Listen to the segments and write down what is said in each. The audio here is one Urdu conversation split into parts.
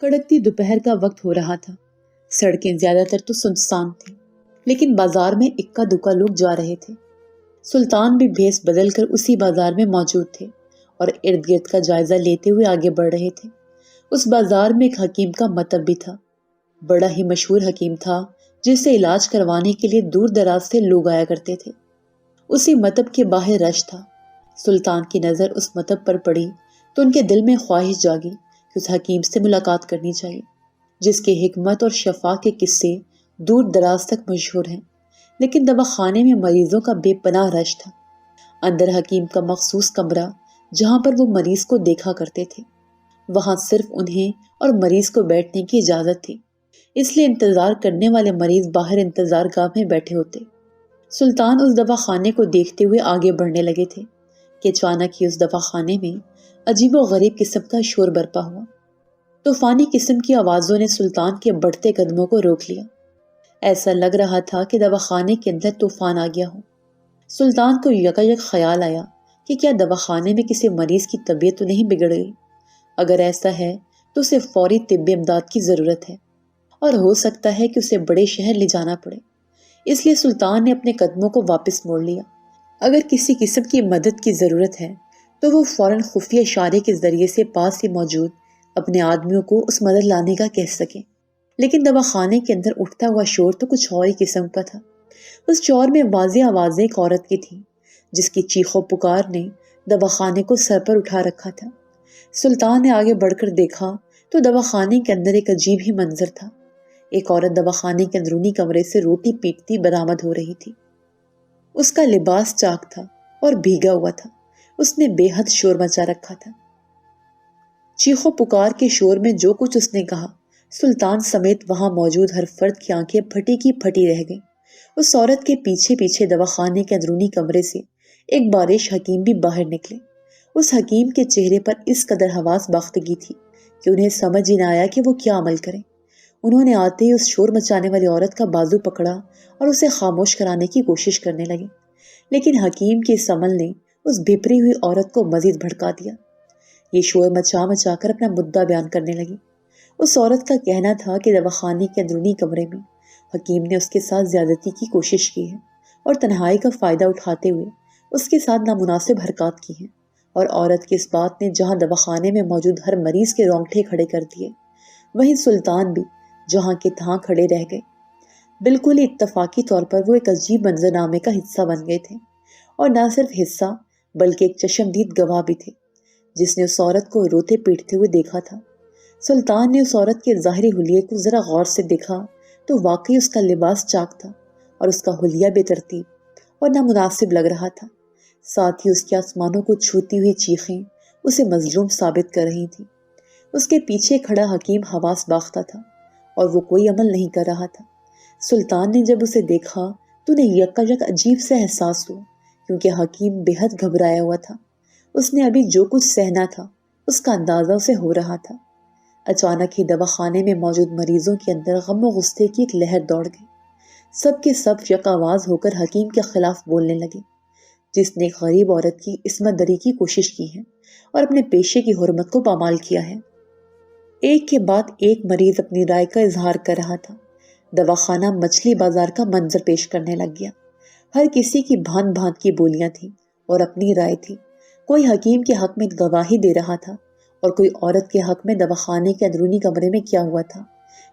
کڑکتی دوپہر کا وقت ہو رہا تھا۔ سڑکیں زیادہ تر تو سنسان تھیں، لیکن بازار میں اکا دکا لوگ جا رہے تھے۔ سلطان بھی بھیس بدل کر اسی بازار میں موجود تھے اور ارد گرد کا جائزہ لیتے ہوئے آگے بڑھ رہے تھے۔ اس بازار میں ایک حکیم کا مطب بھی تھا، بڑا ہی مشہور حکیم تھا جس سے علاج کروانے کے لیے دور دراز سے لوگ آیا کرتے تھے۔ اسی مطب کے باہر رش تھا۔ سلطان کی نظر اس مطب پر پڑی تو ان کے دل میں خواہش جاگی کہ اس حکیم سے ملاقات کرنی چاہیے جس کے حکمت اور شفا کے قصے دور دراز تک مشہور ہیں۔ لیکن دواخانے میں مریضوں کا بے پناہ رش تھا۔ اندر حکیم کا مخصوص کمرہ جہاں پر وہ مریض کو دیکھا کرتے تھے، وہاں صرف انہیں اور مریض کو بیٹھنے کی اجازت تھی، اس لیے انتظار کرنے والے مریض باہر انتظار گاہ میں بیٹھے ہوتے۔ سلطان اس دواخانے کو دیکھتے ہوئے آگے بڑھنے لگے تھے کہ اچانک ہی اس دواخانے میں عجیب و غریب قسم کا شور برپا ہوا۔ طوفانی قسم کی آوازوں نے سلطان کے بڑھتے قدموں کو روک لیا۔ ایسا لگ رہا تھا کہ دواخانے کے اندر طوفان آ گیا ہو۔ سلطان کو یکایک خیال آیا کہ کیا دواخانے میں کسی مریض کی طبیعت تو نہیں بگڑ گئی؟ اگر ایسا ہے تو اسے فوری طبی امداد کی ضرورت ہے اور ہو سکتا ہے کہ اسے بڑے شہر لے جانا پڑے۔ اس لیے سلطان نے اپنے قدموں کو واپس موڑ لیا۔ اگر کسی قسم کی مدد کی ضرورت ہے تو وہ فوراً خفیہ اشارے کے ذریعے سے پاس ہی موجود اپنے آدمیوں کو اس مدد لانے کا کہہ سکے۔ لیکن دواخانے کے اندر اٹھتا ہوا شور تو کچھ اور ہی قسم کا تھا۔ اس شور میں واضح آوازیں ایک عورت کی تھیں جس کی چیخ و پکار نے دواخانے کو سر پر اٹھا رکھا تھا۔ سلطان نے آگے بڑھ کر دیکھا تو دواخانے کے اندر ایک عجیب ہی منظر تھا۔ ایک عورت دواخانے کے اندرونی کمرے سے روٹی پیٹتی برآمد ہو رہی تھی۔ اس کا لباس چاک تھا اور بھیگا ہوا تھا۔ اس نے بے حد شور مچا رکھا تھا۔ چیخ و پکار کے شور میں جو کچھ اس نے کہا، سلطان سمیت وہاں موجود ہر فرد کی آنکھیں پھٹی کی پھٹی رہ گئیں۔ اس عورت کے پیچھے پیچھے دواخانے کے اندرونی کمرے سے ایک بارش حکیم بھی باہر نکلے۔ اس حکیم کے چہرے پر اس قدر حواس باختگی تھی کہ انہیں سمجھ ہی نہ آیا کہ وہ کیا عمل کریں۔ انہوں نے آتے ہی اس شور مچانے والی عورت کا بازو پکڑا اور اسے خاموش کرانے کی کوشش کرنے لگے، لیکن حکیم کے اس عمل نے اس بھپری ہوئی عورت کو مزید بھڑکا دیا۔ یہ شور مچا مچا کر اپنا مدعا بیان کرنے لگی۔ اس عورت کا کہنا تھا کہ دواخانے کے اندرونی کمرے میں حکیم نے اس کے ساتھ زیادتی کی کوشش کی ہے اور تنہائی کا فائدہ اٹھاتے ہوئے اس کے ساتھ نامناسب حرکات کی ہیں، اور عورت کی اس بات نے جہاں دواخانے میں موجود ہر مریض کے رونگٹے کھڑے کر دیے، وہیں سلطان بھی جہاں کے تہاں کھڑے رہ گئے۔ بالکل ہی اتفاقی طور پر وہ ایک عجیب منظرنامے کا حصہ بن گئے تھے، اور نہ صرف حصہ بلکہ ایک چشمدید گواہ بھی تھے جس نے اس عورت کو روتے پیٹتے ہوئے دیکھا تھا۔ سلطان نے اس عورت کے ظاہری حلیے کو ذرا غور سے دیکھا تو واقعی اس کا لباس چاک تھا اور اس کا حلیہ بے ترتیب اور نامناسب لگ رہا تھا۔ ساتھ ہی اس کے آسمانوں کو چھوتی ہوئی چیخیں اسے مظلوم ثابت کر رہی تھیں۔ اس کے پیچھے کھڑا حکیم حواس باختہ تھا اور وہ کوئی عمل نہیں کر رہا تھا۔ سلطان نے جب اسے دیکھا تو انہیں یکایک عجیب سا احساس ہوا، کیونکہ حکیم بے حد گھبرایا ہوا تھا۔ اس نے ابھی جو کچھ سہنا تھا اس کا اندازہ اسے ہو رہا تھا۔ اچانک ہی دواخانے میں موجود مریضوں کے اندر غم و غصے کی ایک لہر دوڑ گئی۔ سب کے سب یک آواز ہو کر حکیم کے خلاف بولنے لگے، جس نے ایک غریب عورت کی عصمت دری کی کوشش کی ہے اور اپنے پیشے کی حرمت کو پامال کیا ہے۔ ایک کے بعد ایک مریض اپنی رائے کا اظہار کر رہا تھا۔ دواخانہ مچھلی بازار کا منظر پیش کرنے لگ گیا۔ ہر کسی کی بھانت بھانت کی بولیاں تھیں اور اپنی رائے تھی۔ کوئی حکیم کے حق میں گواہی دے رہا تھا اور کوئی عورت کے حق میں دواخانے کے اندرونی کمرے میں کیا ہوا تھا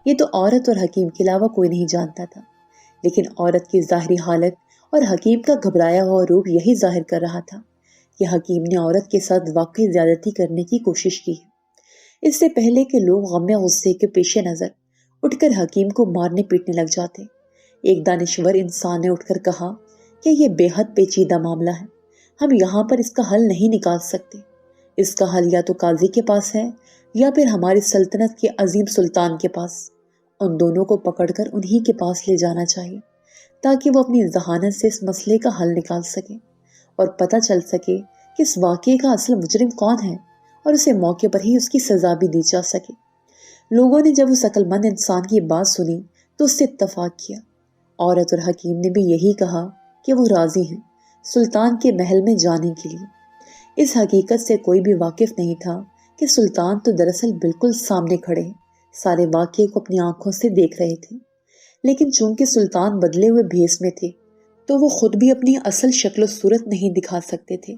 یہ تو عورت اور حکیم کے علاوہ کوئی نہیں جانتا تھا۔ لیکن عورت کی ظاہری حالت اور حکیم کا گھبرایا ہوا روپ یہی ظاہر کر رہا تھا کہ حکیم نے عورت کے ساتھ واقعی زیادتی کرنے کی کوشش کی ہے۔ اس سے پہلے کہ لوگ غم و غصے کے پیش نظر اٹھ کر حکیم کو مارنے پیٹنے لگ جاتے، ایک دانشور انسان نے اٹھ کر کہا کہ یہ بے حد پیچیدہ معاملہ ہے، ہم یہاں پر اس کا حل نہیں نکال سکتے۔ اس کا حل یا تو قاضی کے پاس ہے یا پھر ہماری سلطنت کے عظیم سلطان کے پاس۔ ان دونوں کو پکڑ کر انہی کے پاس لے جانا چاہیے تاکہ وہ اپنی ذہانت سے اس مسئلے کا حل نکال سکے اور پتہ چل سکے کہ اس واقعے کا اصل مجرم کون ہے اور اسے موقع پر ہی اس کی سزا بھی دی جا سکے۔ لوگوں نے جب اس عقل مند انسان کی بات سنی تو اس سے اتفاق کیا۔ عورت اور حکیم نے بھی یہی کہا کہ وہ راضی ہیں سلطان کے محل میں جانے کے لیے۔ اس حقیقت سے کوئی بھی واقف نہیں تھا کہ سلطان تو دراصل بالکل سامنے کھڑے ہیں سارے واقعے کو اپنی آنکھوں سے دیکھ رہے تھے، لیکن چونکہ سلطان بدلے ہوئے بھیس میں تھے تو وہ خود بھی اپنی اصل شکل و صورت نہیں دکھا سکتے تھے،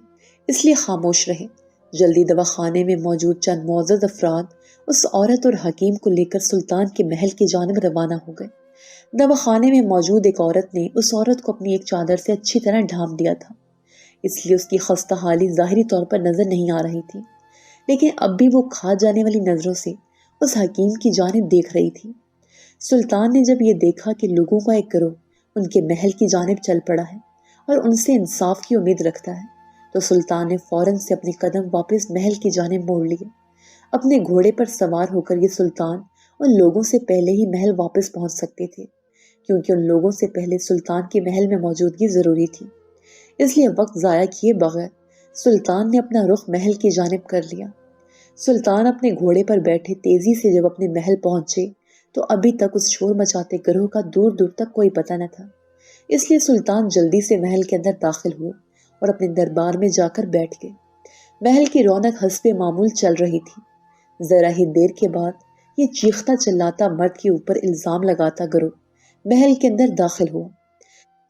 اس لیے خاموش رہے۔ جلدی دواخانے میں موجود چند معزز افراد اس عورت اور حکیم کو لے کر سلطان کے محل کی جانب روانہ ہو گئے۔ دواخانے میں موجود ایک عورت نے اس عورت کو اپنی ایک چادر سے اچھی طرح ڈھانپ دیا تھا، اس لیے اس کی خستہ حالی ظاہری طور پر نظر نہیں آ رہی تھی، لیکن اب بھی وہ کھا جانے والی نظروں سے اس حکیم کی جانب دیکھ رہی تھی۔ سلطان نے جب یہ دیکھا کہ لوگوں کا ایک گروہ ان کے محل کی جانب چل پڑا ہے اور ان سے انصاف کی امید رکھتا ہے، تو سلطان نے فوراً سے اپنے قدم واپس محل کی جانب موڑ لیے۔ اپنے گھوڑے پر سوار ہو کر یہ سلطان ان لوگوں سے پہلے ہی محل واپس پہنچ سکتے تھے، کیونکہ ان لوگوں سے پہلے سلطان کے محل میں موجودگی ضروری تھی۔ اس لیے وقت ضائع کیے بغیر سلطان نے اپنا رخ محل کی جانب کر لیا۔ سلطان اپنے گھوڑے پر بیٹھے تیزی سے جب اپنے محل پہنچے تو ابھی تک اس شور مچاتے گروہ کا دور دور تک کوئی پتہ نہ تھا، اس لیے سلطان جلدی سے محل کے اندر داخل ہوئے اور اپنے دربار میں جا کر بیٹھ گئے۔ محل کی رونق حسب معمول چل رہی تھی۔ ذرا ہی دیر کے بعد یہ چیختا چلاتا مرد کے اوپر الزام لگاتا گروہ محل کے اندر داخل ہوا۔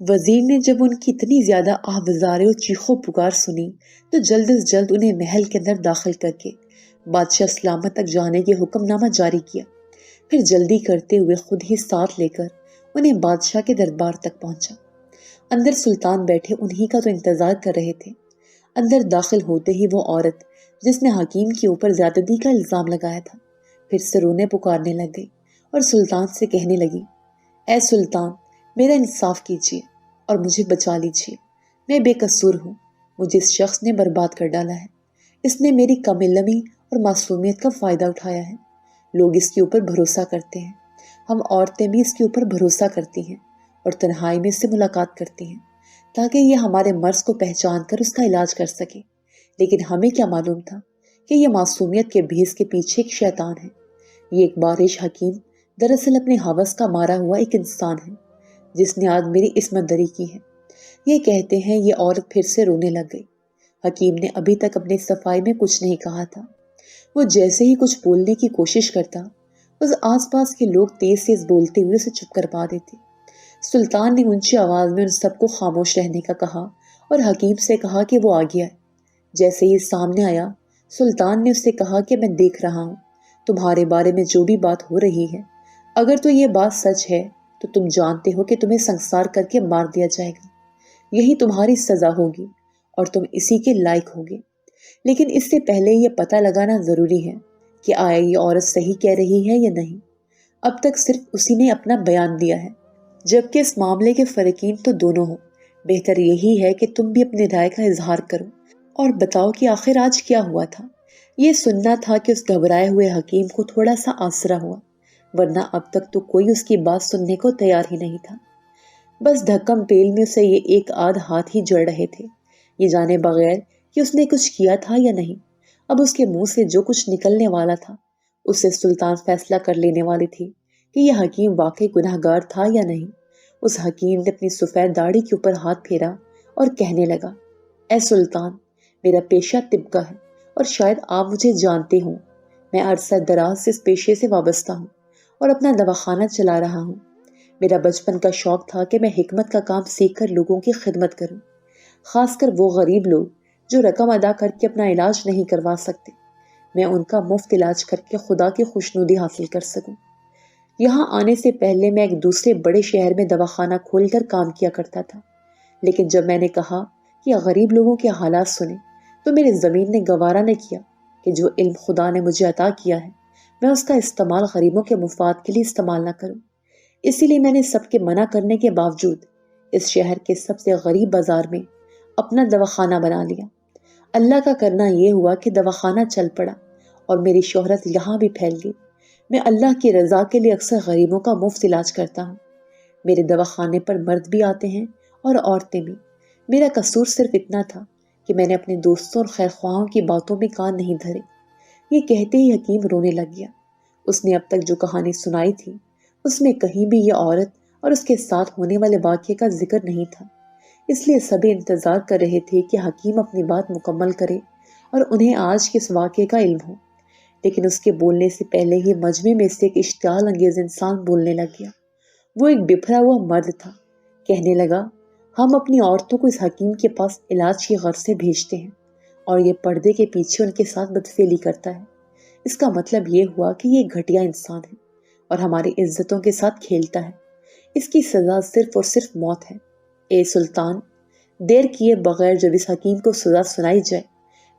وزیر نے جب ان کی اتنی زیادہ آہوازاری اور چیخو پکار سنی تو جلد از جلد انہیں محل کے اندر داخل کر کے بادشاہ سلامت تک جانے کے حکم نامہ جاری کیا، پھر جلدی کرتے ہوئے خود ہی ساتھ لے کر انہیں بادشاہ کے دربار تک پہنچا۔ اندر سلطان بیٹھے انہی کا تو انتظار کر رہے تھے۔ اندر داخل ہوتے ہی وہ عورت جس نے حکیم کے اوپر زیادتی کا الزام لگایا تھا پھر سے رونے پکارنے لگ گئی اور سلطان سے کہنے لگی، اے سلطان، میرا انصاف کیجیے اور مجھے بچا لیجیے، میں بے قصور ہوں، مجھے اس شخص نے برباد کر ڈالا ہے، اس نے میری کم علمی اور معصومیت کا فائدہ اٹھایا ہے، لوگ اس کے اوپر بھروسہ کرتے ہیں، ہم عورتیں بھی اس کے اوپر بھروسہ کرتی ہیں اور تنہائی میں اس سے ملاقات کرتی ہیں تاکہ یہ ہمارے مرض کو پہچان کر اس کا علاج کر سکے، لیکن ہمیں کیا معلوم تھا کہ یہ معصومیت کے بھیس کے پیچھے ایک شیطان ہے۔ یہ ایک بارش حکیم دراصل اپنے ہوس کا مارا ہوا ایک انسان ہے جس نے آج میری عصمت دری کی ہے۔ یہ کہتے ہیں یہ عورت پھر سے رونے لگ گئی۔ حکیم نے ابھی تک اپنے صفائی میں کچھ نہیں کہا تھا، وہ جیسے ہی کچھ بولنے کی کوشش کرتا اس آس پاس کے لوگ تیز تیز بولتے ہوئے اسے چپ کروا دیتے۔ سلطان نے اونچی آواز میں ان سب کو خاموش رہنے کا کہا اور حکیم سے کہا کہ وہ آگے آئے۔ جیسے ہی سامنے آیا سلطان نے اس سے کہا کہ میں دیکھ رہا ہوں تمہارے بارے میں جو بھی بات ہو رہی ہے، اگر تو یہ بات سچ ہے تو تم جانتے ہو کہ تمہیں سنسار کر کے مار دیا جائے گا، یہی تمہاری سزا ہوگی اور تم اسی کے لائق ہوگے، لیکن اس سے پہلے یہ پتہ لگانا ضروری ہے کہ آیا یہ عورت صحیح کہہ رہی ہے یا نہیں۔ اب تک صرف اسی نے اپنا بیان دیا ہے، جبکہ اس معاملے کے فریقین تو دونوں ہو۔ بہتر یہی ہے کہ تم بھی اپنی رائے کا اظہار کرو اور بتاؤ کہ آخر آج کیا ہوا تھا۔ یہ سننا تھا کہ اس گھبرائے ہوئے حکیم کو تھوڑا سا آسرا ہوا، ورنہ اب تک تو کوئی اس کی بات سننے کو تیار ہی نہیں تھا۔ بس دھکم پیل میں اسے یہ ایک آدھ ہاتھ ہی جڑ رہے تھے، یہ جانے بغیر کہ اس نے کچھ کیا تھا یا نہیں۔ اب اس کے منہ سے جو کچھ نکلنے والا تھا اس سے سلطان فیصلہ کر لینے والی تھی کہ یہ حکیم واقعی گناہ گار تھا یا نہیں۔ اس حکیم نے اپنی سفید داڑھی کے اوپر ہاتھ پھیرا اور کہنے لگا، اے سلطان، میرا پیشہ طب کا ہے اور شاید آپ مجھے جانتے ہوں، میں عرصہ دراز سے اس پیشے سے وابستہ ہوں اور اپنا دواخانہ چلا رہا ہوں۔ میرا بچپن کا شوق تھا کہ میں حکمت کا کام سیکھ کر لوگوں کی خدمت کروں، خاص کر وہ غریب لوگ جو رقم ادا کر کے اپنا علاج نہیں کروا سکتے، میں ان کا مفت علاج کر کے خدا کی خوشنودی حاصل کر سکوں۔ یہاں آنے سے پہلے میں ایک دوسرے بڑے شہر میں دواخانہ کھول کر کام کیا کرتا تھا، لیکن جب میں نے کہا کہ غریب لوگوں کے حالات سنیں تو میری زمین نے گوارا نہ کیا کہ جو علم خدا نے مجھے عطا کیا ہے میں اس کا استعمال غریبوں کے مفاد کے لیے استعمال نہ کروں۔ اسی لیے میں نے سب کے منع کرنے کے باوجود اس شہر کے سب سے غریب بازار میں اپنا دواخانہ بنا لیا۔ اللہ کا کرنا یہ ہوا کہ دواخانہ چل پڑا اور میری شہرت یہاں بھی پھیل گئی۔ میں اللہ کی رضا کے لیے اکثر غریبوں کا مفت علاج کرتا ہوں۔ میرے دواخانے پر مرد بھی آتے ہیں اور عورتیں بھی۔ میرا قصور صرف اتنا تھا کہ میں نے اپنے دوستوں اور خیر خواہوں کی باتوں میں کان نہیں دھرے۔ یہ کہتے ہی حکیم رونے لگ گیا۔ اس نے اب تک جو کہانی سنائی تھی اس میں کہیں بھی یہ عورت اور اس کے ساتھ ہونے والے واقعے کا ذکر نہیں تھا، اس لیے سبھی انتظار کر رہے تھے کہ حکیم اپنی بات مکمل کرے اور انہیں آج کے اس واقعے کا علم ہو۔ لیکن اس کے بولنے سے پہلے ہی مجمع میں سے ایک اشتعال انگیز انسان بولنے لگ گیا۔ وہ ایک بپھرا ہوا مرد تھا۔ کہنے لگا، ہم اپنی عورتوں کو اس حکیم کے پاس علاج کی غرض سے بھیجتے ہیں اور یہ پردے کے پیچھے ان کے ساتھ بدفعلی کرتا ہے۔ اس کا مطلب یہ ہوا کہ یہ گھٹیا انسان ہے اور ہماری عزتوں کے ساتھ کھیلتا ہے۔ اس کی سزا صرف اور صرف موت ہے۔ اے سلطان، دیر کیے بغیر جب اس حکیم کو سزا سنائی جائے،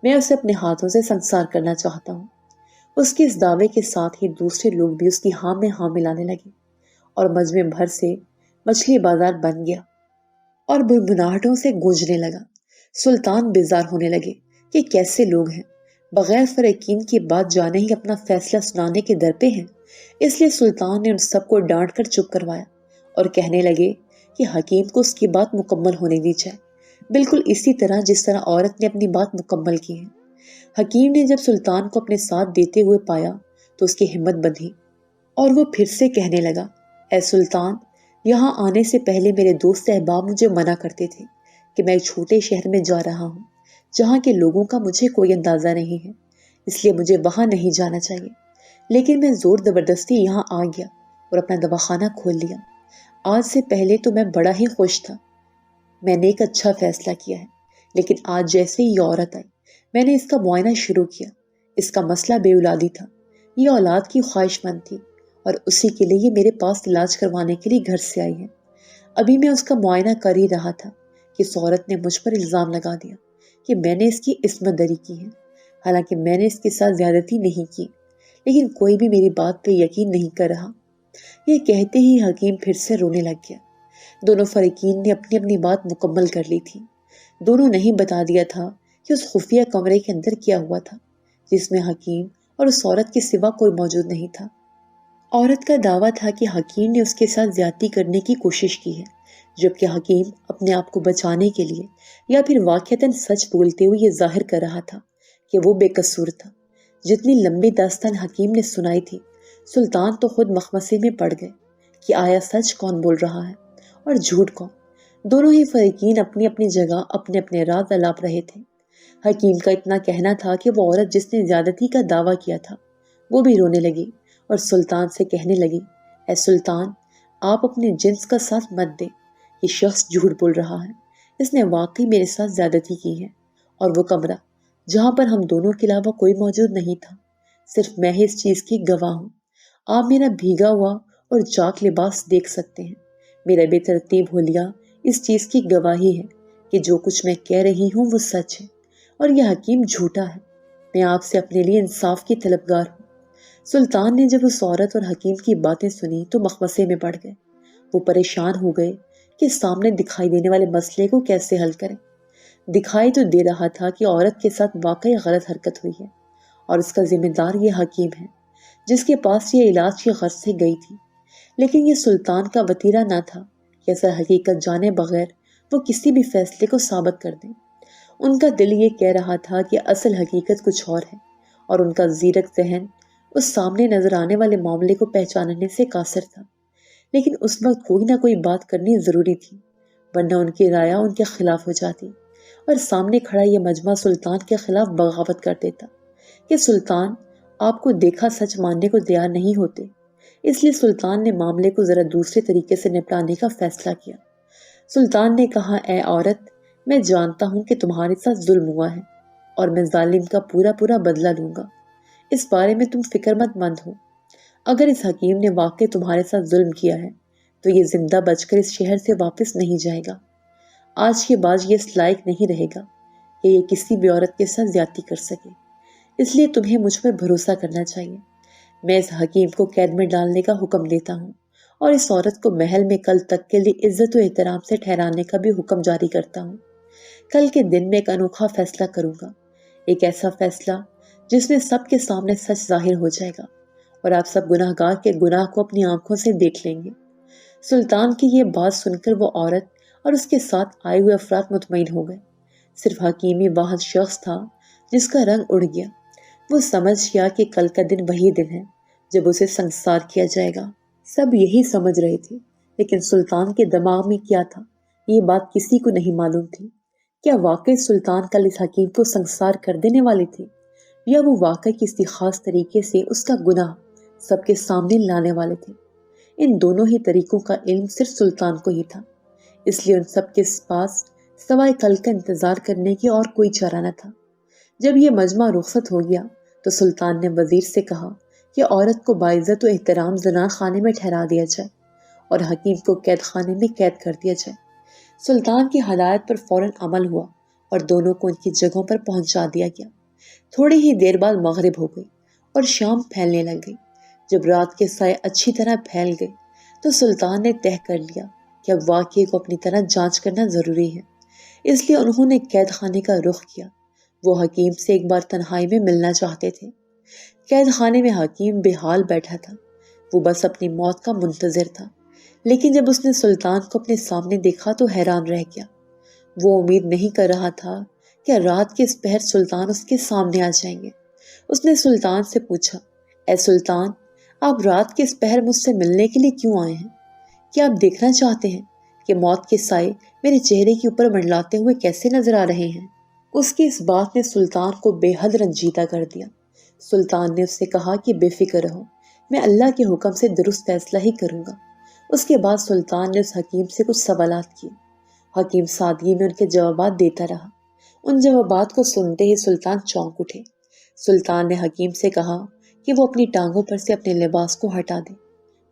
میں اسے اپنے ہاتھوں سے سنسار کرنا چاہتا ہوں۔ اس کے اس دعوے کے ساتھ ہی دوسرے لوگ بھی اس کی ہاں میں ہاں ملانے لگے اور مجمع بھر سے مچھلی بازار بن گیا اور بنبناہٹوں سے گونجنے لگا۔ سلطان بیزار ہونے لگے کہ کیسے لوگ ہیں، بغیر فریقین کی بات جانے ہی اپنا فیصلہ سنانے کے در پہ ہیں۔ اس لیے سلطان نے ان سب کو ڈانٹ کر چپ کروایا اور کہنے لگے کہ حکیم کو اس کی بات مکمل ہونے دی جائے، بالکل اسی طرح جس طرح عورت نے اپنی بات مکمل کی ہے۔ حکیم نے جب سلطان کو اپنے ساتھ دیتے ہوئے پایا تو اس کی ہمت بندھی اور وہ پھر سے کہنے لگا، اے سلطان، یہاں آنے سے پہلے میرے دوست احباب مجھے منع کرتے تھے کہ میں ایک چھوٹے شہر میں جا رہا ہوں جہاں کے لوگوں کا مجھے کوئی اندازہ نہیں ہے، اس لیے مجھے وہاں نہیں جانا چاہیے، لیکن میں زور زبردستی یہاں آ گیا اور اپنا دواخانہ کھول لیا۔ آج سے پہلے تو میں بڑا ہی خوش تھا، میں نے ایک اچھا فیصلہ کیا ہے، لیکن آج جیسے ہی یہ عورت آئی میں نے اس کا معائنہ شروع کیا۔ اس کا مسئلہ بے اولادی تھا، یہ اولاد کی خواہش مند تھی اور اسی کے لیے یہ میرے پاس علاج کروانے کے لیے گھر سے آئی ہے۔ ابھی میں اس کا معائنہ کر ہی رہا تھا کہ اس عورت نے مجھ پر الزام لگا دیا کہ میں نے اس کی عصمت دری کی ہے، حالانکہ میں نے اس کے ساتھ زیادتی نہیں کی، لیکن کوئی بھی میری بات پہ یقین نہیں کر رہا۔ یہ کہتے ہی حکیم پھر سے رونے لگ گیا۔ دونوں فریقین نے اپنی اپنی بات مکمل کر لی تھی۔ دونوں نہیں بتا دیا تھا کہ اس خفیہ کمرے کے اندر کیا ہوا تھا جس میں حکیم اور اس عورت کے سوا کوئی موجود نہیں تھا۔ عورت کا دعویٰ تھا کہ حکیم نے اس کے ساتھ زیادتی کرنے کی کوشش کی ہے، جبکہ حکیم اپنے آپ کو بچانے کے لیے یا پھر واقعتاً سچ بولتے ہوئے یہ ظاہر کر رہا تھا کہ وہ بے قصور تھا۔ جتنی لمبی داستان حکیم نے سنائی تھی، سلطان تو خود مخمصے میں پڑ گئے کہ آیا سچ کون بول رہا ہے اور جھوٹ کون۔ دونوں ہی فریقین اپنی اپنی جگہ اپنے اپنے راز الاپ رہے تھے۔ حکیم کا اتنا کہنا تھا کہ وہ عورت جس نے زیادتی کا دعویٰ کیا تھا وہ بھی رونے لگی اور سلطان سے کہنے لگی، اے سلطان، آپ اپنے جنس کا ساتھ مت دیں، یہ شخص جھوٹ بول رہا ہے، اس نے واقعی میرے ساتھ زیادتی کی ہے، اور وہ کمرہ جہاں پر ہم دونوں کے علاوہ کوئی موجود نہیں تھا، صرف میں ہی اس چیز کی گواہ ہوں۔ آپ میرا بھیگا ہوا اور چاک لباس دیکھ سکتے ہیں، میرا بے ترتیب حلیہ اس چیز کی گواہی ہے کہ جو کچھ میں کہہ رہی ہوں وہ سچ ہے اور یہ حکیم جھوٹا ہے۔ میں آپ سے اپنے لیے انصاف کی طلبگار ہوں۔ سلطان نے جب اس عورت اور حکیم کی باتیں سنی تو مخمصے میں پڑ گئے۔ وہ پریشان ہو گئے کہ سامنے دکھائی دینے والے مسئلے کو کیسے حل کریں۔ دکھائی تو دے رہا تھا کہ عورت کے ساتھ واقعی غلط حرکت ہوئی ہے اور اس کا ذمہ دار یہ حکیم ہے جس کے پاس یہ علاج کی غرض سے گئی تھی، لیکن یہ سلطان کا وتیرہ نہ تھا کہ اصل حقیقت جانے بغیر وہ کسی بھی فیصلے کو ثابت کر دیں۔ ان کا دل یہ کہہ رہا تھا کہ اصل حقیقت کچھ اور ہے اور ان کا زیرک ذہن اس سامنے نظر آنے والے معاملے کو پہچاننے سے قاصر تھا، لیکن اس وقت کوئی نہ کوئی بات کرنی ضروری تھی، ورنہ ان کی رائے ان کے خلاف ہو جاتی اور سامنے کھڑا یہ مجمع سلطان کے خلاف بغاوت کر دیتا کہ سلطان آپ کو دیکھا سچ ماننے کو تیار نہیں ہوتے۔ اس لیے سلطان نے معاملے کو ذرا دوسرے طریقے سے نپٹانے کا فیصلہ کیا۔ سلطان نے کہا، اے عورت، میں جانتا ہوں کہ تمہارے ساتھ ظلم ہوا ہے اور میں ظالم کا پورا پورا بدلہ لوں گا، اس بارے میں تم فکر مند ہو۔ اگر اس حکیم نے واقعی تمہارے ساتھ ظلم کیا ہے تو یہ زندہ بچ کر اس شہر سے واپس نہیں جائے گا۔ آج کے بعد یہ اس لائق نہیں رہے گا کہ یہ کسی بھی عورت کے ساتھ زیادتی کر سکے، اس لیے تمہیں مجھ پر بھروسہ کرنا چاہیے۔ میں اس حکیم کو قید میں ڈالنے کا حکم دیتا ہوں اور اس عورت کو محل میں کل تک کے لیے عزت و احترام سے ٹھہرانے کا بھی حکم جاری کرتا ہوں۔ کل کے دن میں ایک انوکھا فیصلہ کروں گا، ایک ایسا فیصلہ جس میں سب کے سامنے سچ ظاہر ہو جائے گا اور آپ سب گناہ گار کے گناہ کو اپنی آنکھوں سے دیکھ لیں گے۔ سلطان کی یہ بات سن کر وہ عورت اور اس کے ساتھ آئے ہوئے افراد مطمئن ہو گئے۔ صرف حکیمی واحد شخص تھا جس کا رنگ اڑ گیا۔ وہ سمجھ گیا کہ کل کا دن وہی دن ہے جب اسے سنسار کیا جائے گا۔ سب یہی سمجھ رہے تھے، لیکن سلطان کے دماغ میں کیا تھا یہ بات کسی کو نہیں معلوم تھی۔ کیا واقعی سلطان کل اس حکیم کو سنسار کر دینے والے تھے؟ یا وہ واقعی کسی خاص طریقے سے اس کا گناہ سب کے سامنے لانے والے تھے۔ ان دونوں ہی طریقوں کا علم صرف سلطان کو ہی تھا، اس لیے ان سب کے پاس سوائے کل کا انتظار کرنے کی اور کوئی چارہ نہ تھا۔ جب یہ مجمع رخصت ہو گیا تو سلطان نے وزیر سے کہا کہ عورت کو باعزت و احترام زنان خانے میں ٹھہرا دیا جائے اور حکیم کو قید خانے میں قید کر دیا جائے۔ سلطان کی ہدایت پر فوراً عمل ہوا اور دونوں کو ان کی جگہوں پر پہنچا دیا گیا۔ تھوڑی ہی دیر بعد مغرب ہو گئی اور شام پھیلنے لگ گئی۔ جب رات کے سائے اچھی طرح پھیل گئے تو سلطان نے طے کر لیا کہ اب واقعے کو اپنی طرح جانچ کرنا ضروری ہے، اس لیے انہوں نے قید خانے کا رخ کیا۔ وہ حکیم سے ایک بار تنہائی میں ملنا چاہتے تھے۔ قید خانے میں حکیم بے حال بیٹھا تھا، وہ بس اپنی موت کا منتظر تھا، لیکن جب اس نے سلطان کو اپنے سامنے دیکھا تو حیران رہ گیا۔ وہ امید نہیں کر رہا تھا کہ رات کے اس پہر سلطان اس کے سامنے آ جائیں گے۔ اس نے سلطان سے پوچھا، اے سلطان، آپ رات کے اس پہر مجھ سے ملنے کے لیے کیوں آئے ہیں؟ کیا آپ دیکھنا چاہتے ہیں کہ موت کے سائے میرے چہرے کے اوپر منڈلاتے ہوئے کیسے نظر آ رہے ہیں؟ اس کی اس بات نے سلطان کو بے حد رنجیدہ کر دیا۔ سلطان نے اس سے کہا کہ بے فکر رہو، میں اللہ کے حکم سے درست فیصلہ ہی کروں گا۔ اس کے بعد سلطان نے اس حکیم سے کچھ سوالات کیے۔ حکیم سادگی میں ان کے جوابات دیتا رہا۔ ان جوابات کو سنتے ہی سلطان چونک اٹھے۔ سلطان نے حکیم سے کہا کہ وہ اپنی ٹانگوں پر سے اپنے لباس کو ہٹا دے،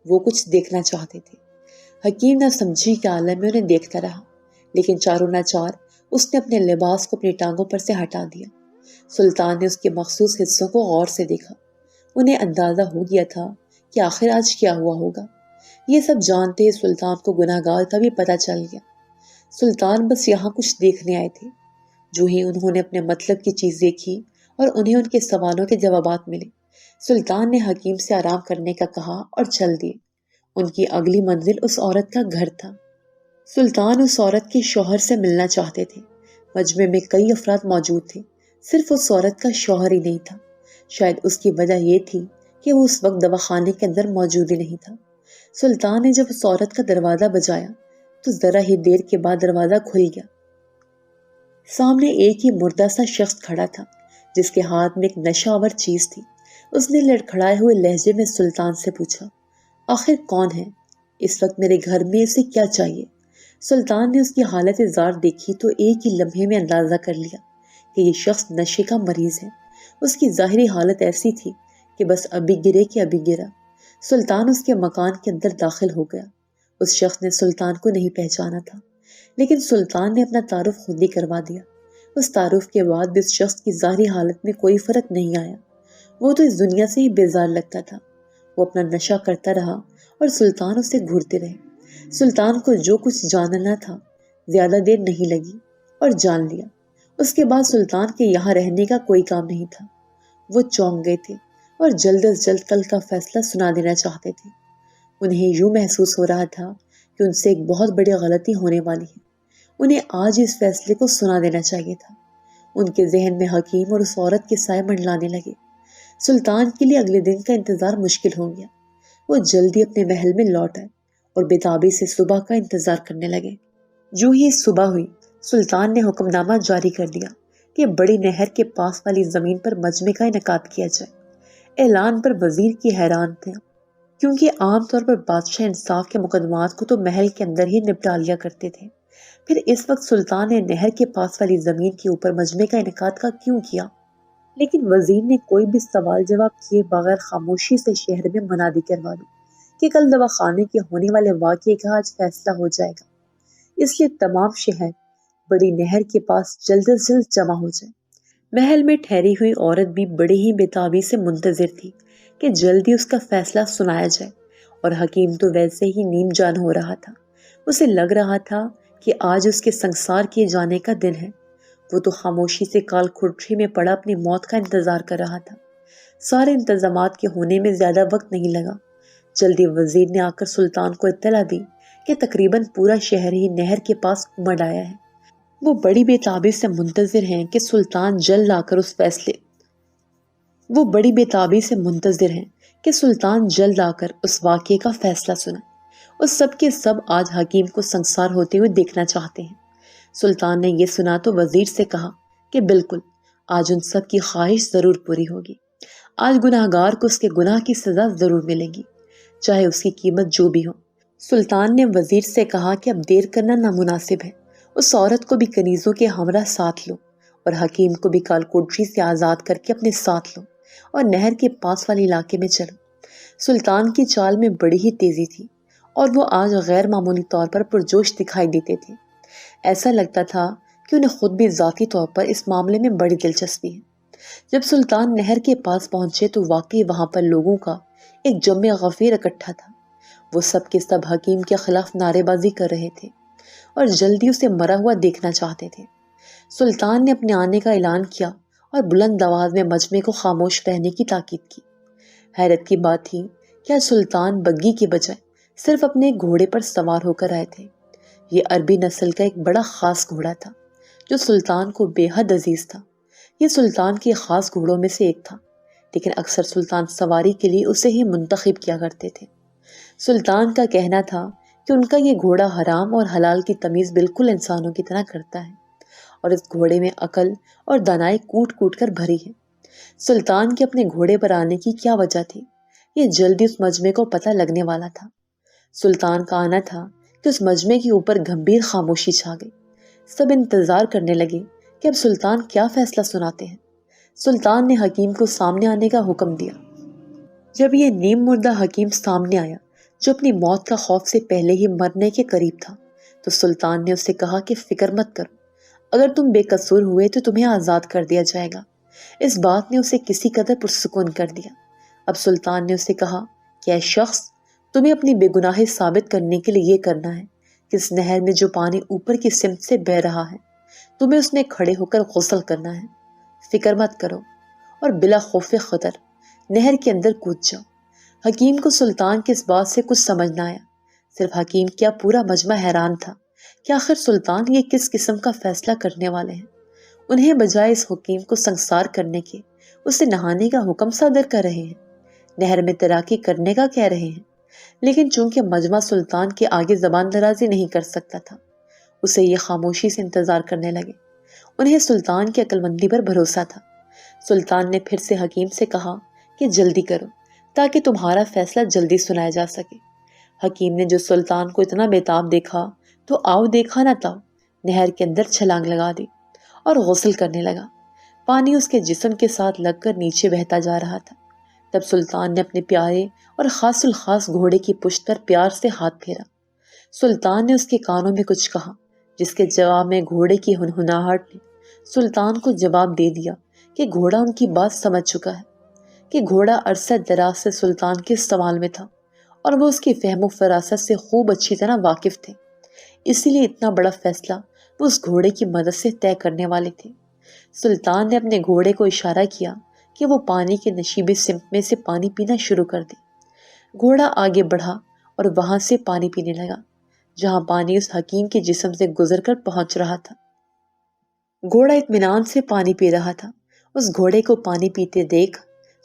وہ کچھ دیکھنا چاہتے تھے۔ حکیم نہ سمجھی کے عالم میں انہیں دیکھتا رہا، لیکن چاروں ناچار اس نے اپنے لباس کو اپنی ٹانگوں پر سے ہٹا دیا۔ سلطان نے اس کے مخصوص حصوں کو غور سے دیکھا۔ انہیں اندازہ ہو گیا تھا کہ آخر آج کیا ہوا ہوگا۔ یہ سب جانتے ہی سلطان کو گناہ گار کا بھی پتہ چل گیا۔ سلطان بس یہاں کچھ دیکھنے آئے تھے۔ جو ہی انہوں نے اپنے مطلب کی چیز دیکھی اور انہیں ان کے سوالوں کے جوابات ملے، سلطان نے حکیم سے آرام کرنے کا کہا اور چل دیے۔ ان کی اگلی منزل اس عورت کا گھر تھا۔ سلطان اس عورت کے شوہر سے ملنا چاہتے تھے۔ مجمع میں کئی افراد موجود تھے، صرف اس عورت کا شوہر ہی نہیں تھا۔ شاید اس کی وجہ یہ تھی کہ وہ اس وقت دواخانے کے اندر موجود ہی نہیں تھا۔ سلطان نے جب اس عورت کا دروازہ بجایا تو ذرا ہی دیر کے بعد دروازہ کھل گیا۔ سامنے ایک ہی مردہ سا شخص کھڑا تھا جس کے ہاتھ میں ایک نشہ آور چیز تھی۔ اس نے لڑکھڑائے ہوئے لہجے میں سلطان سے پوچھا، آخر کون ہے؟ اس وقت میرے گھر میں اسے کیا چاہیے؟ سلطان نے اس کی حالت زار دیکھی تو ایک ہی لمحے میں اندازہ کر لیا کہ یہ شخص نشے کا مریض ہے۔ اس کی ظاہری حالت ایسی تھی کہ بس ابھی گرے کہ ابھی گرا۔ سلطان اس کے مکان کے اندر داخل ہو گیا۔ اس شخص نے سلطان کو نہیں پہچانا تھا، لیکن سلطان نے اپنا تعارف خود ہی کروا دیا۔ اس تعارف کے بعد بھی اس شخص کی ظاہری حالت میں کوئی فرق نہیں آیا۔ وہ تو اس دنیا سے ہی بیزار لگتا تھا۔ وہ اپنا نشہ کرتا رہا اور سلطان اسے گھورتے رہے۔ سلطان کو جو کچھ جاننا تھا زیادہ دیر نہیں لگی اور جان لیا۔ اس کے بعد سلطان کے یہاں رہنے کا کوئی کام نہیں تھا۔ وہ چونک گئے تھے اور جلد از جلد کل کا فیصلہ سنا دینا چاہتے تھے۔ انہیں یوں محسوس ہو رہا تھا کہ ان سے ایک بہت بڑی غلطی ہونے والی ہے۔ انہیں آج اس فیصلے کو سنا دینا چاہیے تھا۔ ان کے ذہن میں حکیم اور اس عورت کے سائے منڈلانے لگے۔ سلطان کے لیے اگلے دن کا انتظار مشکل ہو گیا۔ وہ جلدی اپنے محل میں لوٹ آئے اور بےتابی سے صبح کا انتظار کرنے لگے۔ جو ہی صبح ہوئی، سلطان نے حکم نامہ جاری کر دیا کہ بڑی نہر کے پاس والی زمین پر مجمع کا انعقاد کیا جائے۔ اعلان پر وزیر کی حیران تھے، کیونکہ عام طور پر بادشاہ انصاف کے مقدمات کو تو محل کے اندر ہی نپٹا لیا کرتے تھے۔ پھر اس وقت سلطان نے نہر کے پاس والی زمین کے اوپر مجمع کا انعقاد کا کیوں کیا؟ لیکن وزیر نے کوئی بھی سوال جواب کیے بغیر خاموشی سے شہر میں منادی کروا دی کہ کل دواخانے کے ہونے والے واقعے کا آج فیصلہ ہو جائے گا، اس لیے تمام شہر بڑی نہر کے پاس جلد از جلد جمع ہو جائے۔ محل میں ٹھہری ہوئی عورت بھی بڑی ہی بےتابی سے منتظر تھی کہ جلدی اس کا فیصلہ سنایا جائے، اور حکیم تو ویسے ہی نیم جان ہو رہا تھا۔ اسے لگ رہا تھا کہ آج اس کے سنسار کیے جانے کا دن ہے۔ وہ تو خاموشی سے کال کھرٹری میں پڑا اپنی موت کا انتظار کر رہا تھا۔ سارے انتظامات کے ہونے میں زیادہ وقت نہیں لگا۔ جلدی وزیر نے آ کر سلطان کو اطلاع دی کہ تقریباً پورا شہر ہی نہر کے پاس امڑ آیا ہے۔ وہ بڑی بےتابی سے منتظر ہیں کہ سلطان جلد آ کر اس واقعے کا فیصلہ سنائے۔ اس سب کے سب آج حکیم کو سنسار ہوتے ہوئے دیکھنا چاہتے ہیں۔ سلطان نے یہ سنا تو وزیر سے کہا کہ بالکل، آج ان سب کی خواہش ضرور پوری ہوگی، آج گناہگار کو اس کے گناہ کی سزا ضرور ملے گی، چاہے اس کی قیمت جو بھی ہو۔ سلطان نے وزیر سے کہا کہ اب دیر کرنا نامناسب ہے، اس عورت کو بھی کنیزوں کے ہمراہ ساتھ لو اور حکیم کو بھی کالکوٹری سے آزاد کر کے اپنے ساتھ لو اور نہر کے پاس والے علاقے میں چلو۔ سلطان کی چال میں بڑی ہی تیزی تھی اور وہ آج غیر معمولی طور پر پرجوش دکھائی دیتے تھے۔ ایسا لگتا تھا کہ انہیں خود بھی ذاتی طور پر اس معاملے میں بڑی دلچسپی ہے۔ جب سلطان نہر کے پاس پہنچے تو واقعی وہاں پر لوگوں کا ایک جمع غفیر اکٹھا تھا۔ وہ سب کے سب حکیم کے خلاف نعرے بازی کر رہے تھے اور جلدی اسے مرا ہوا دیکھنا چاہتے تھے۔ سلطان نے اپنے آنے کا اعلان کیا اور بلند آواز میں مجمع کو خاموش رہنے کی تاکید کی۔ حیرت کی بات تھی کہ آج سلطان بگی کے بجائے صرف اپنے گھوڑے پر سوار ہو کر آئے تھے۔ یہ عربی نسل کا ایک بڑا خاص گھوڑا تھا جو سلطان کو بے حد عزیز تھا۔ یہ سلطان کے خاص گھوڑوں میں سے ایک تھا، لیکن اکثر سلطان سواری کے لیے اسے ہی منتخب کیا کرتے تھے۔ سلطان کا کہنا تھا کہ ان کا یہ گھوڑا حرام اور حلال کی تمیز بالکل انسانوں کی طرح کرتا ہے اور اس گھوڑے میں عقل اور دانائی کوٹ کوٹ کر بھری ہے۔ سلطان کے اپنے گھوڑے پر آنے کی کیا وجہ تھی، یہ جلدی اس مجمع کو پتہ لگنے والا تھا۔ سلطان کا آنا تھا کہ اس مجمع کے اوپر گھمبیر خاموشی چھا گئی۔ سب انتظار کرنے لگے کہ اب سلطان کیا فیصلہ سناتے ہیں۔ سلطان نے حکیم کو سامنے آنے کا حکم دیا۔ جب یہ نیم مردہ حکیم سامنے آیا جو اپنی موت کا خوف سے پہلے ہی مرنے کے قریب تھا، تو سلطان نے اسے کہا کہ فکر مت کرو، اگر تم بے قصور ہوئے تو تمہیں آزاد کر دیا جائے گا۔ اس بات نے اسے کسی قدر پرسکون کر دیا۔ اب سلطان نے اسے کہا کہ اے شخص، تمہیں اپنی بے گناہی ثابت کرنے کے لیے یہ کرنا ہے کہ اس نہر میں جو پانی اوپر کی سمت سے بہہ رہا ہے، تمہیں اس میں کھڑے ہو کر غسل کرنا ہے۔ فکر مت کرو اور بلا خوف خطر نہر کے اندر کود جاؤ۔ حکیم کو سلطان کی اس بات سے کچھ سمجھ نہ آیا، صرف حکیم کیا پورا مجمع حیران تھا کہ آخر سلطان یہ کس قسم کا فیصلہ کرنے والے ہیں۔ انہیں بجائے اس حکیم کو سنگسار کرنے کے اسے نہانے کا حکم صادر کر رہے ہیں، نہر میں تیراکی کرنے کا کہہ رہے ہیں۔ لیکن چونکہ مجمع سلطان کے آگے زبان درازی نہیں کر سکتا تھا، اسے یہ خاموشی سے انتظار کرنے لگے۔ انہیں سلطان کی عقل مندی پر بھروسہ تھا۔ سلطان نے پھر سے حکیم سے کہا کہ جلدی کرو تاکہ تمہارا فیصلہ جلدی سنایا جا سکے۔ حکیم نے جو سلطان کو اتنا بےتاب دیکھا تو آؤ دیکھا نہ تاؤ نہر کے اندر چھلانگ لگا دی اور غسل کرنے لگا۔ پانی اس کے جسم کے ساتھ لگ کر نیچے بہتا جا رہا تھا۔ تب سلطان نے اپنے پیارے اور خاص الخاص گھوڑے کی پشت پر پیار سے ہاتھ پھیرا۔ سلطان نے اس کے کانوں میں کچھ کہا، جس کے جواب میں گھوڑے کی ہنہناہٹ نے سلطان کو جواب دے دیا کہ گھوڑا ان کی بات سمجھ چکا ہے، کہ گھوڑا عرصہ دراز سے سلطان کے سوال میں تھا اور وہ اس کی فہم و فراست سے خوب اچھی طرح واقف تھے، اسی لیے اتنا بڑا فیصلہ وہ اس گھوڑے کی مدد سے طے کرنے والے تھے۔ سلطان نے اپنے گھوڑے کو اشارہ کیا کہ وہ پانی کے نشیبی سمت میں سے پانی پینا شروع کر دے۔ گھوڑا آگے بڑھا اور وہاں سے پانی پینے لگا جہاں پانی اس حکیم کے جسم سے گزر کر پہنچ رہا تھا۔ گھوڑا اطمینان سے پانی پی رہا تھا۔ اس گھوڑے کو پانی پیتے دیکھ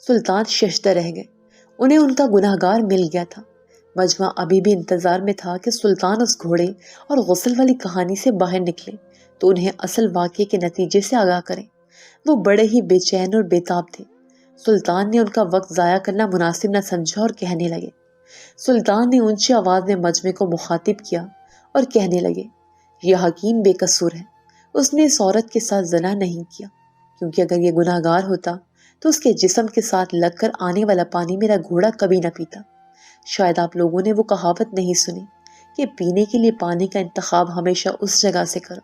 سلطان ششدر رہ گئے۔ انہیں ان کا گناہگار مل گیا تھا۔ مجمع ابھی بھی انتظار میں تھا کہ سلطان اس گھوڑے اور غسل والی کہانی سے باہر نکلے تو انہیں اصل واقعے کے نتیجے سے آگاہ کریں۔ وہ بڑے ہی بے چین اور بےتاب تھے۔ سلطان نے ان کا وقت ضائع کرنا مناسب نہ سمجھا اور کہنے لگے۔ سلطان نے اونچی آواز میں مجمع کو مخاطب کیا اور کہنے لگے، یہ حکیم بے قصور ہے، اس نے اس عورت کے ساتھ زنا نہیں کیا، کیونکہ اگر یہ گناہگار ہوتا تو اس کے جسم کے ساتھ لگ کر آنے والا پانی میرا گھوڑا کبھی نہ پیتا۔ شاید آپ لوگوں نے وہ کہاوت نہیں سنی کہ پینے کے لیے پانی کا انتخاب ہمیشہ اس جگہ سے کرو